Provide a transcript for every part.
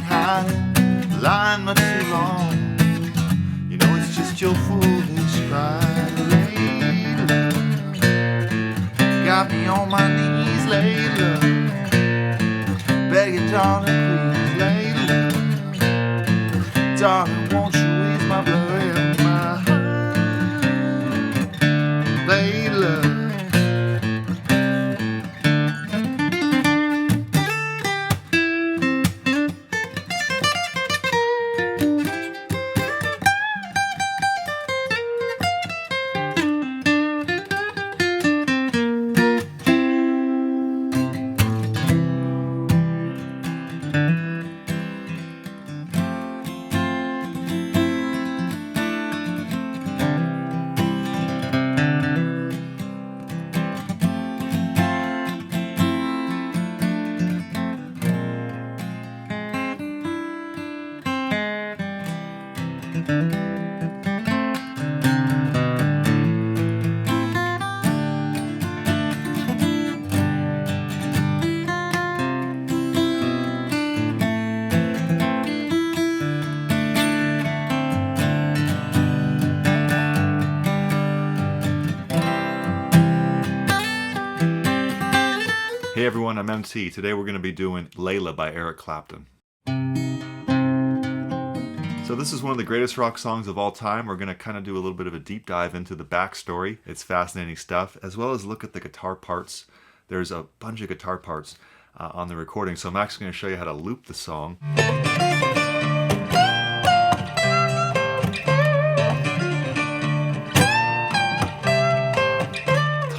hiding, lying much too long. You know it's just your foolish pride, Layla. Got me on my knees, Layla, begging, darling, please, Layla. Darling, won't you ease my blood and my heart, Layla. Hey everyone, I'm MC. Today we're going to be doing Layla by Eric Clapton. So this is one of the greatest rock songs of all time. We're going to kind of do a little bit of a deep dive into the backstory. It's fascinating stuff, as well as look at the guitar parts. There's a bunch of guitar parts on the recording, so I'm actually going to show you how to loop the song.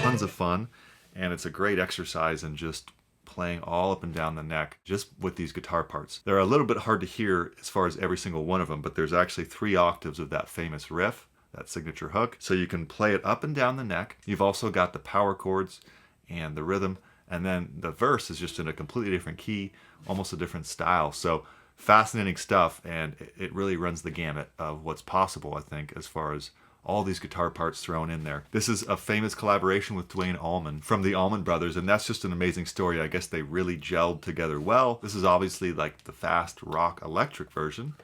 Tons of fun. And it's a great exercise in just playing all up and down the neck just with these guitar parts. They're a little bit hard to hear as far as every single one of them, but there's actually 3 octaves of that famous riff, that signature hook. So you can play it up and down the neck. You've also got the power chords and the rhythm, and then the verse is just in a completely different key, almost a different style. So fascinating stuff, and it really runs the gamut of what's possible, I think, as far as all these guitar parts thrown in there. This is a famous collaboration with Duane Allman from the Allman Brothers, and that's just an amazing story. I guess they really gelled together well. This is obviously like the fast rock electric version,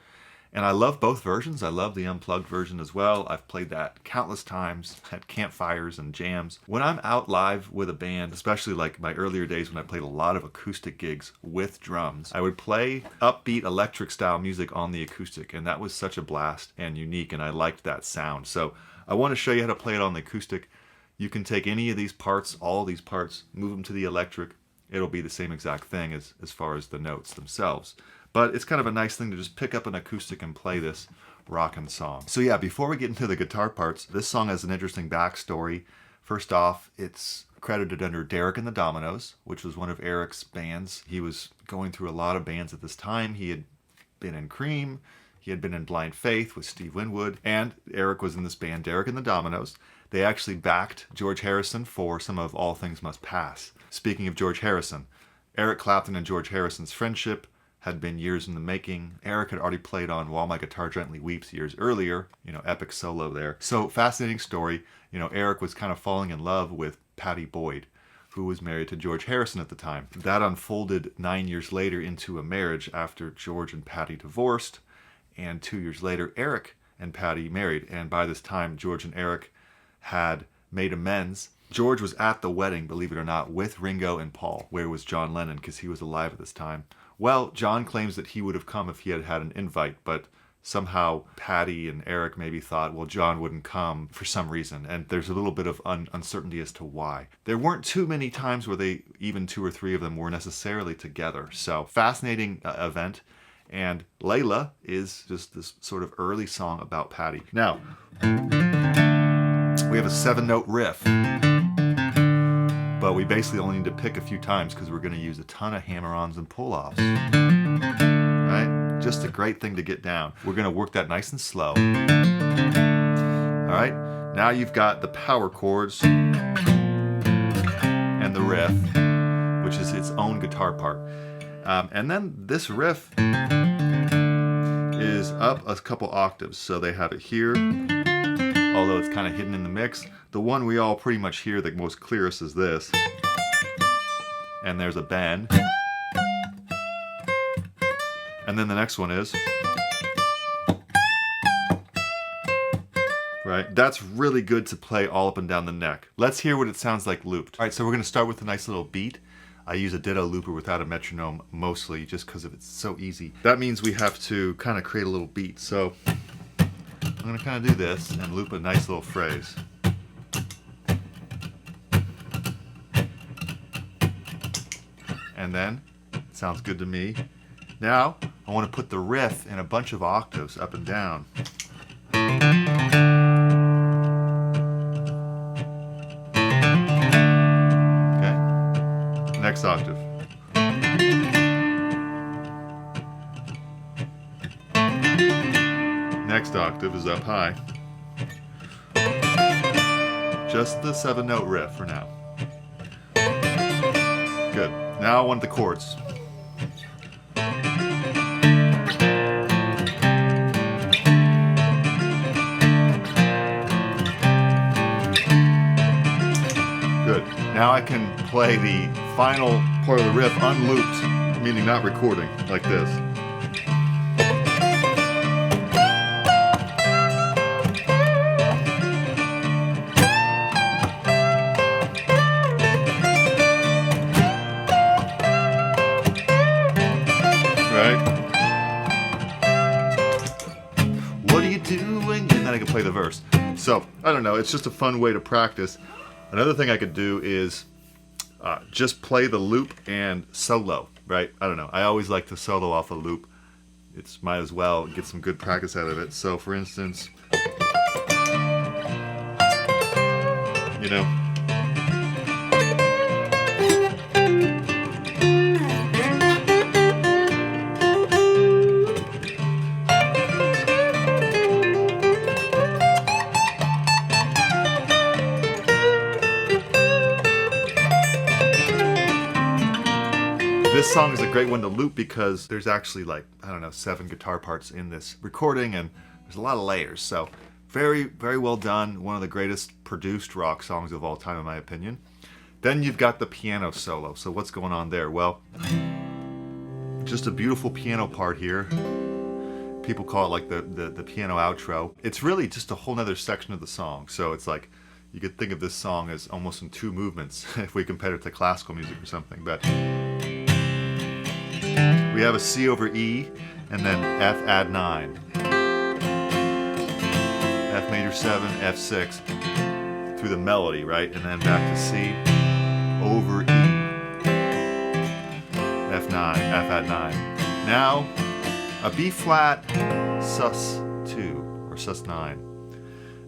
and I love both versions. I love the unplugged version as well. I've played that countless times at campfires and jams. When I'm out live with a band, especially like my earlier days when I played a lot of acoustic gigs with drums, I would play upbeat electric style music on the acoustic, and that was such a blast and unique, and I liked that sound. So I want to show you how to play it on the acoustic. You can take any of these parts, all these parts, move them to the electric. It'll be the same exact thing as far as the notes themselves. But it's kind of a nice thing to just pick up an acoustic and play this rockin' song. So yeah, before we get into the guitar parts, this song has an interesting backstory. First off, it's credited under Derek and the Dominos, which was one of Eric's bands. He was going through a lot of bands at this time. He had been in Cream, he had been in Blind Faith with Steve Winwood, and Eric was in this band, Derek and the Dominos. They actually backed George Harrison for some of All Things Must Pass. Speaking of George Harrison, Eric Clapton and George Harrison's friendship had been years in the making. Eric had already played on While My Guitar Gently Weeps years earlier, epic solo there. So fascinating story. Eric was kind of falling in love with Pattie Boyd, who was married to George Harrison at the time. That unfolded 9 years later into a marriage after George and Pattie divorced, and 2 years later, Eric and Pattie married. And by this time, George and Eric had made amends. George was at the wedding, believe it or not, with Ringo and Paul. Where was John Lennon? Because he was alive at this time. Well, John claims that he would have come if he had had an invite, but somehow Pattie and Eric maybe thought, well, John wouldn't come for some reason, and there's a little bit of uncertainty as to why. There weren't too many times where even 2 or 3 of them were necessarily together. So fascinating event, and Layla is just this sort of early song about Pattie. Now, we have a 7-note riff, but we basically only need to pick a few times because we're going to use a ton of hammer-ons and pull-offs. Right? Just a great thing to get down. We're going to work that nice and slow. All right? Now you've got the power chords and the riff, which is its own guitar part. And then this riff is up a couple octaves. So they have it here, although it's kind of hidden in the mix. The one we all pretty much hear the most clearest is this. And there's a bend. And then the next one is, right? That's really good to play all up and down the neck. Let's hear what it sounds like looped. All right, so we're gonna start with a nice little beat. I use a ditto looper without a metronome mostly just because it's so easy. That means we have to kind of create a little beat. So I'm gonna kind of do this and loop a nice little phrase. And then, sounds good to me. Now, I want to put the riff in a bunch of octaves up and down. Okay, next octave. Next octave is up high. Just the 7-note riff for now. Good. Now I want the chords. Good. Now I can play the final part of the riff unlooped, meaning not recording, like this. Play the verse. So I don't know, it's just a fun way to practice. Another thing I could do is just play the loop and solo, right? I don't know, I always like to solo off a loop. It's might as well get some good practice out of it. So for instance, you know, this song is a great one to loop because there's actually like, I don't know, 7 guitar parts in this recording and there's a lot of layers. So very, very well done. One of the greatest produced rock songs of all time in my opinion. Then you've got the piano solo. So what's going on there? Well, just a beautiful piano part here. People call it like the piano outro. It's really just a whole nother section of the song. So it's like, you could think of this song as almost in 2 movements if we compare it to classical music or something. But we have a C over E, and then F add 9. F major 7, F6, through the melody, right? And then back to C, over E, F9, F add 9. Now, a B flat, sus 2, or sus 9.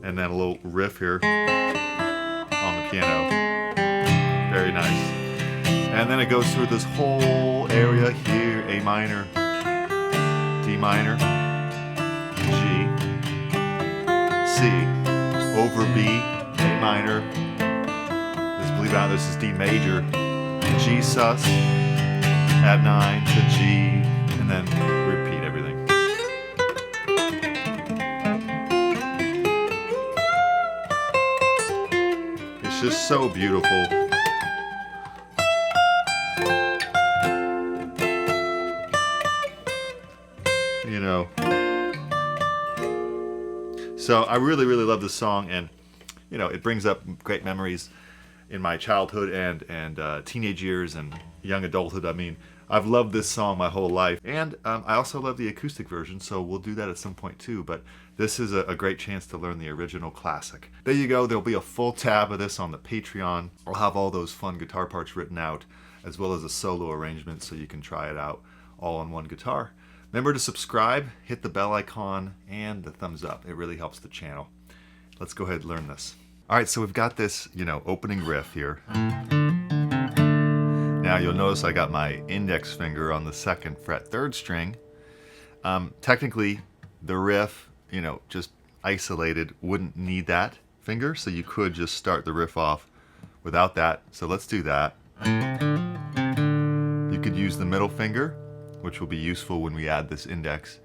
And then a little riff here on the piano. Very nice. And then it goes through this whole area here, A minor, D minor, G, C, over B, A minor, believe it or not, this is D major, G sus, add 9 to G, and then repeat everything. It's just so beautiful. You know, so I really love this song, and you know, it brings up great memories in my childhood and teenage years and young adulthood. I mean, I've loved this song my whole life, and I also love the acoustic version, so we'll do that at some point too, but this is a great chance to learn the original classic. There you go. There'll be a full tab of this on the Patreon. I'll have all those fun guitar parts written out, as well as a solo arrangement, so you can try it out all on one guitar. Remember to subscribe, hit the bell icon, and the thumbs up. It really helps the channel. Let's go ahead and learn this. All right, so we've got this, you know, opening riff here. Now you'll notice I got my index finger on the 2nd fret 3rd string. Technically, the riff, you know, just isolated wouldn't need that finger, so you could just start the riff off without that. So let's do that. You could use the middle finger, which will be useful when we add this index,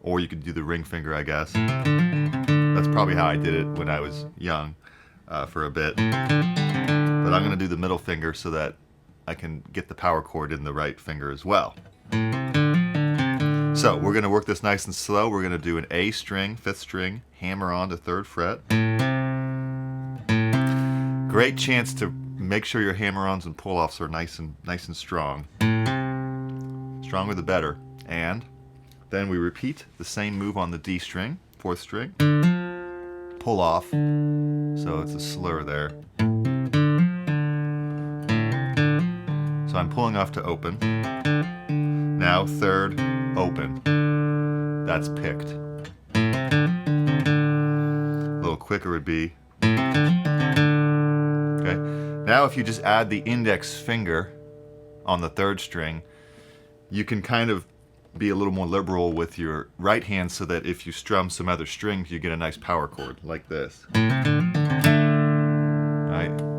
or you could do the ring finger, I guess. That's probably how I did it when I was young for a bit. But I'm going to do the middle finger so that I can get the power chord in the right finger as well. So we're going to work this nice and slow. We're going to do an A string, 5th string, hammer on to 3rd fret. Great chance to make sure your hammer-ons and pull-offs are nice and strong. Stronger the better. And then we repeat the same move on the D string, 4th string. Pull off, so it's a slur there. So I'm pulling off to open. Now 3rd, open. That's picked. A little quicker would be. Okay. Now if you just add the index finger on the 3rd string, you can kind of be a little more liberal with your right hand so that if you strum some other strings, you get a nice power chord like this. Right?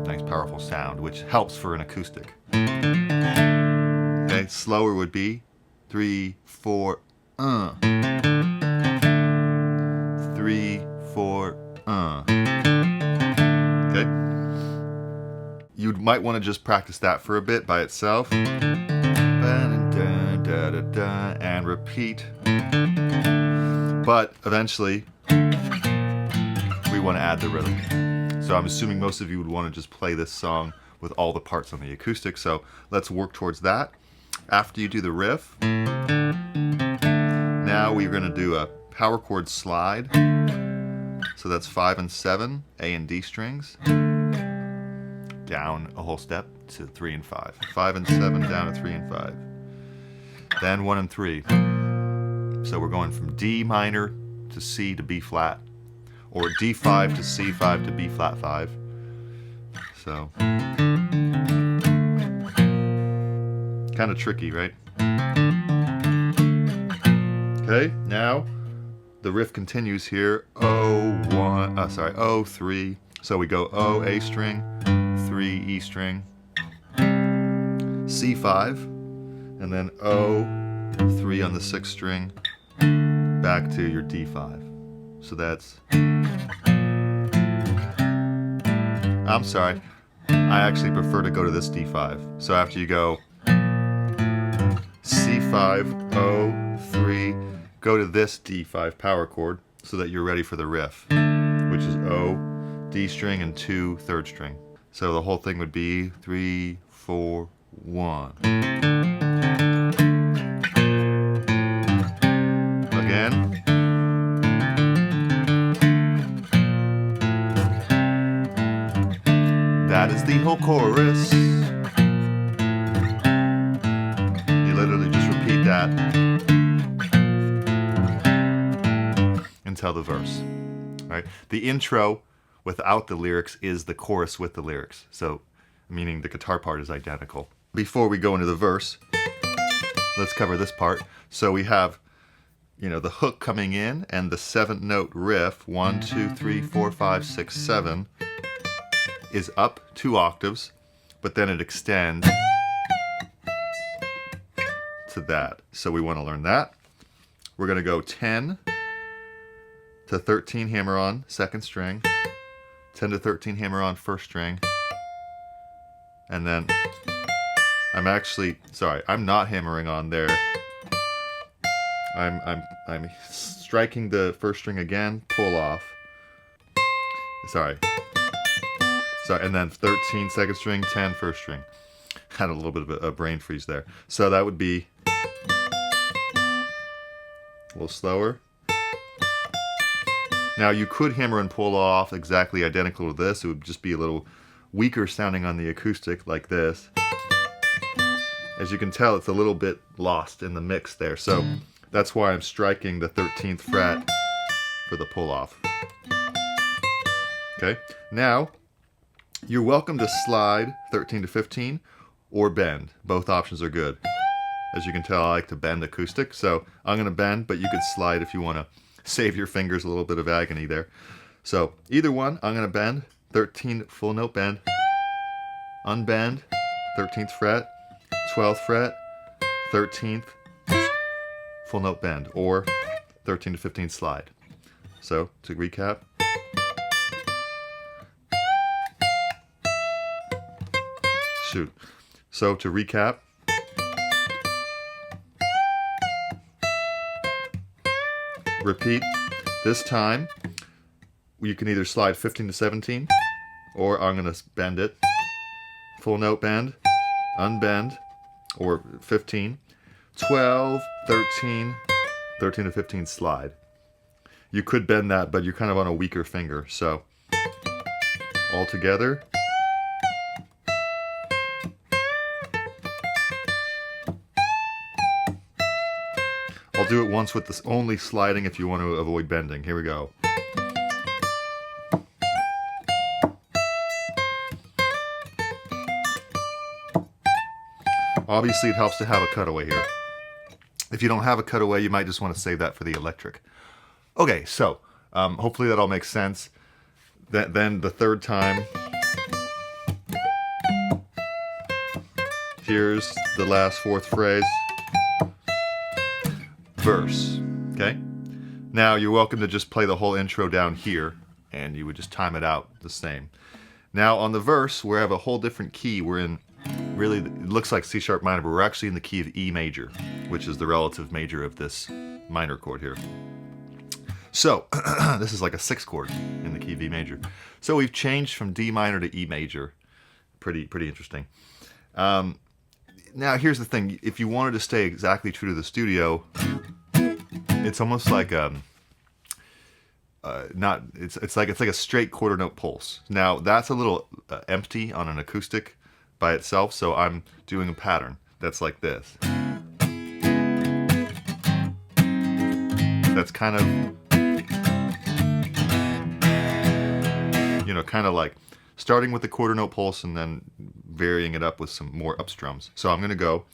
Nice powerful sound, which helps for an acoustic. Okay, slower would be 3, 4, 3, 4, Okay. You might want to just practice that for a bit by itself. And repeat. But eventually, we want to add the rhythm. So I'm assuming most of you would want to just play this song with all the parts on the acoustic. So let's work towards that. After you do the riff, now we're going to do a power chord slide. So that's 5 and 7, A and D strings. Down a whole step to 3 and 5. 5 and 7 down to 3 and 5. Then 1 and 3. So we're going from D minor to C to B flat, or D5 to C5 to B flat 5. So kind of tricky, right? Okay, now the riff continues here. O 3. So we go O, A string, 3, E string, C5, and then O, 3 on the 6th string, back to your D5. So that's, I'm sorry, I actually prefer to go to this D5. So after you go C5, O, 3, go to this D5 power chord so that you're ready for the riff, which is O, D string, and 2, 3rd string. So the whole thing would be 3, 4, 1. Again. That is the whole chorus. You literally just repeat that until the verse. Right? The intro without the lyrics is the chorus with the lyrics. So, meaning the guitar part is identical. Before we go into the verse, let's cover this part. So we have, the hook coming in and the 7th note riff, 1, 2, 3, 4, 5, 6, 7, is up 2 octaves, but then it extends to that. So we want to learn that. We're going to go 10 to 13 hammer on 2nd string, 10 to 13 hammer on 1st string, and then I'm not hammering on there. I'm striking the 1st string again, pull off. Sorry, and then 13 2nd string, 10 1st string. Had a little bit of a brain freeze there. So that would be a little slower. Now you could hammer and pull off exactly identical to this. It would just be a little weaker sounding on the acoustic like this. As you can tell, it's a little bit lost in the mix there. So that's why I'm striking the 13th fret for the pull off. Okay, now you're welcome to slide 13 to 15 or bend. Both options are good. As you can tell, I like to bend acoustic, so I'm going to bend, but you could slide if you want to save your fingers a little bit of agony there. So either one, I'm going to bend, 13 full note bend, unbend, 13th fret, 12th fret, 13th, full note bend, or 13 to 15 slide. So to recap, So to recap, repeat. This time, you can either slide 15 to 17, or I'm going to bend it. Full note bend, unbend, or 15, 12, 13, 13 to 15 slide. You could bend that, but you're kind of on a weaker finger. So, all together. I'll do it once with this only sliding if you want to avoid bending. Here we go. Obviously, it helps to have a cutaway here. If you don't have a cutaway, you might just want to save that for the electric. Okay, so hopefully that all makes sense. Then the third time, here's the last fourth phrase. Verse, okay? Now you're welcome to just play the whole intro down here, and you would just time it out the same. Now on the verse, we have a whole different key. We're in, really, it looks like C sharp minor, but we're actually in the key of E major, which is the relative major of this minor chord here. So, this is like a 6th chord in the key of E major. So we've changed from D minor to E major. Pretty interesting. Now here's the thing, if you wanted to stay exactly true to the studio, it's almost like it's like a straight quarter note pulse. Now that's a little empty on an acoustic by itself, so I'm doing a pattern that's like this. That's kind of, you know, kind of like starting with the quarter note pulse and then varying it up with some more up strums. So I'm going to go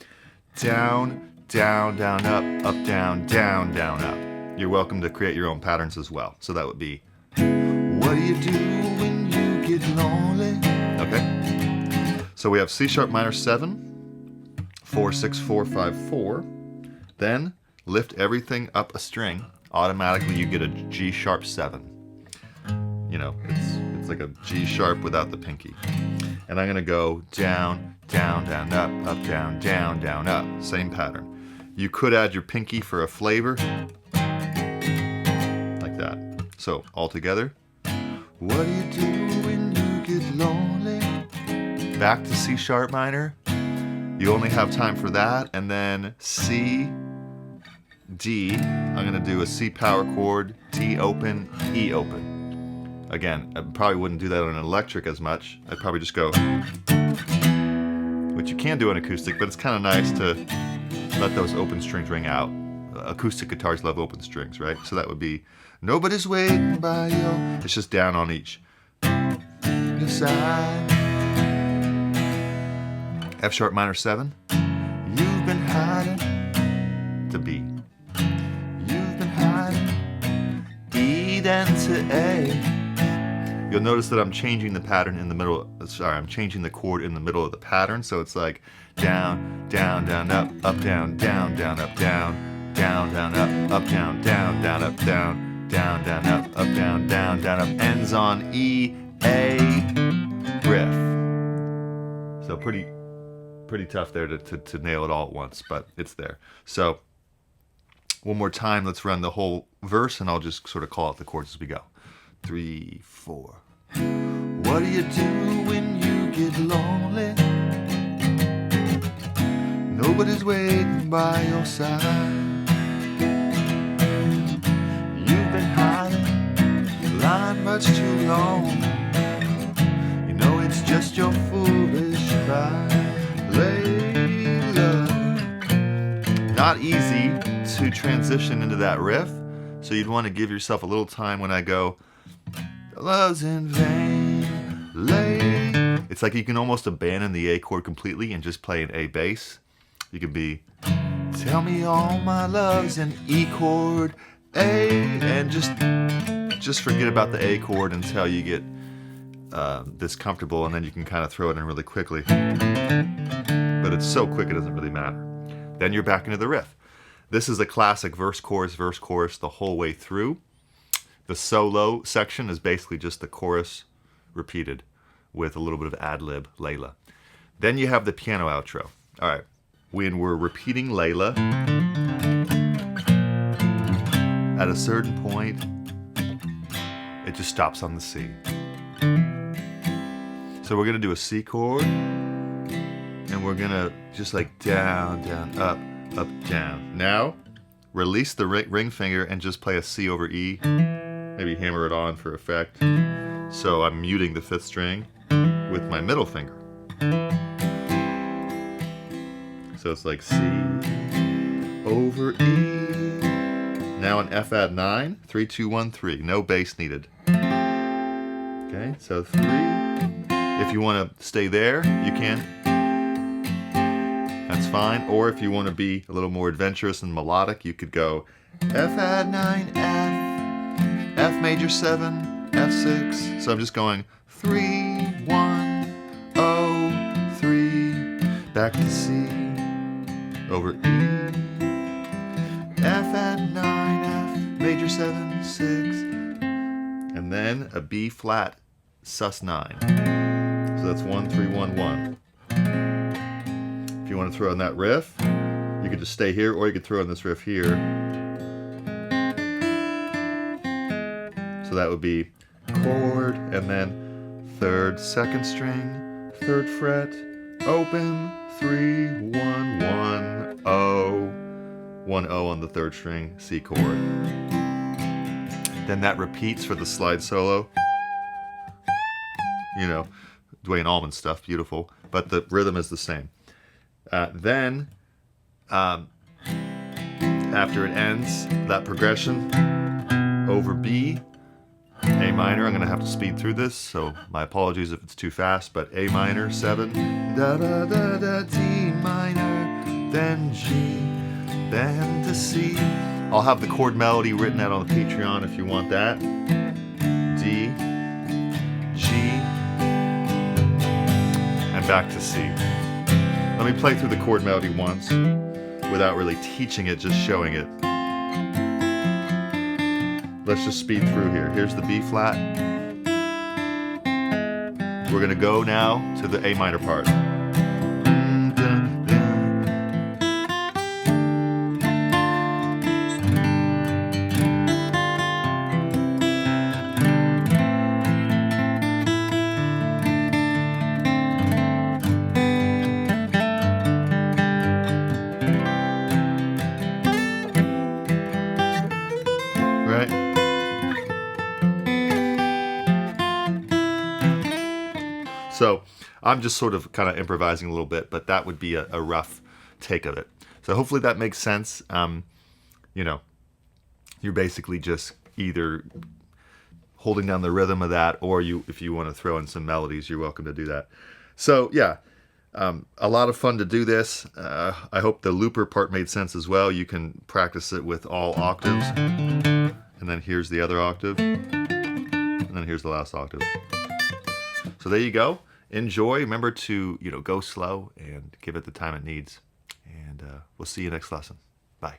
down, down, down, up, down, down, down, up. You're welcome to create your own patterns as well. So that would be, what do you do when you get lonely? Okay. So we have C sharp minor 7, 4, 6, 4, 5, 4. Then lift everything up a string. Automatically you get a G sharp 7. You know, it's like a G sharp without the pinky. And I'm going to go down, down, down, up, down, down, down, up. Same pattern. You could add your pinky for a flavor. Like that. So, all together. What do you do when you get lonely? Back to C sharp minor. You only have time for that. And then C, D. I'm going to do a C power chord, D open, E open. Again, I probably wouldn't do that on an electric as much. I'd probably just go, which you can do on acoustic, but it's kind of nice to let those open strings ring out. Acoustic guitars love open strings, right? So that would be, nobody's waiting by your, it's just down on each your side. F sharp minor 7, you've been hiding, to B. You've been hiding, E then to A. You'll notice that I'm changing the pattern in the middle, I'm changing the chord in the middle of the pattern, so it's like down, down, down, up, down, down, down, up, down, down, down, up, down, down, down, up, down, down, down, up, down, down, down, up, ends on E, A, riff. So pretty tough there to nail it all at once, but it's there. So one more time, let's run the whole verse, and I'll just sort of call out the chords as we go. 3, 4. What do you do when you get lonely? Nobody's waiting by your side. You've been hiding, lying much too long. You know it's just your foolish pride, Layla. Not easy to transition into that riff, so you'd want to give yourself a little time when I go, love's in vain, Layla. It's like you can almost abandon the A chord completely and just play an A bass. You could be, tell me all my love's in E chord, A, and just forget about the A chord until you get this comfortable, and then you can kind of throw it in really quickly. But it's so quick it doesn't really matter. Then you're back into the riff. This is a classic verse, chorus, the whole way through. The solo section is basically just the chorus repeated with a little bit of ad-lib, Layla. Then you have the piano outro. All right, when we're repeating Layla, at a certain point, it just stops on the C. So we're gonna do a C chord, and we're gonna just like down, down, up, down. Now, release the ring finger and just play a C over E. Maybe hammer it on for effect. So I'm muting the 5th string with my middle finger. So it's like C over E. Now an F add 9, 3, 2, 1, 3. No bass needed. Okay, so 3. If you want to stay there, you can. That's fine. Or if you want to be a little more adventurous and melodic, you could go F add 9, F, F major 7, F6. So I'm just going 3, 1, 0, 3, back to C, over E, F add 9, F, major 7, 6, and then a B flat sus 9. So that's 1, 3, 1, 1. If you want to throw in that riff, you could just stay here, or you could throw in this riff here. So that would be chord, and then 3rd, 2nd string, 3rd fret, open, 3, 1, 1, 0, 1 0 on the 3rd string, C chord. Then that repeats for the slide solo. You know, Dwayne Allman stuff, beautiful, but the rhythm is the same. Then, after it ends, that progression over B, A minor, I'm going to have to speed through this, so my apologies if it's too fast, but A minor, 7, da da da da, D minor, then G, then to C. I'll have the chord melody written out on the Patreon if you want that. D, G, and back to C. Let me play through the chord melody once, without really teaching it, just showing it. Let's just speed through here. Here's the B flat. We're gonna go now to the A minor part. Right? So I'm just sort of kind of improvising a little bit, but that would be a rough take of it. So hopefully that makes sense. You know, you're basically just either holding down the rhythm of that, or if you want to throw in some melodies, you're welcome to do that. So yeah, a lot of fun to do this. I hope the looper part made sense as well. You can practice it with all octaves. And then here's the other octave. And then here's the last octave. So there you go. Enjoy. Remember to, go slow and give it the time it needs. And we'll see you next lesson. Bye.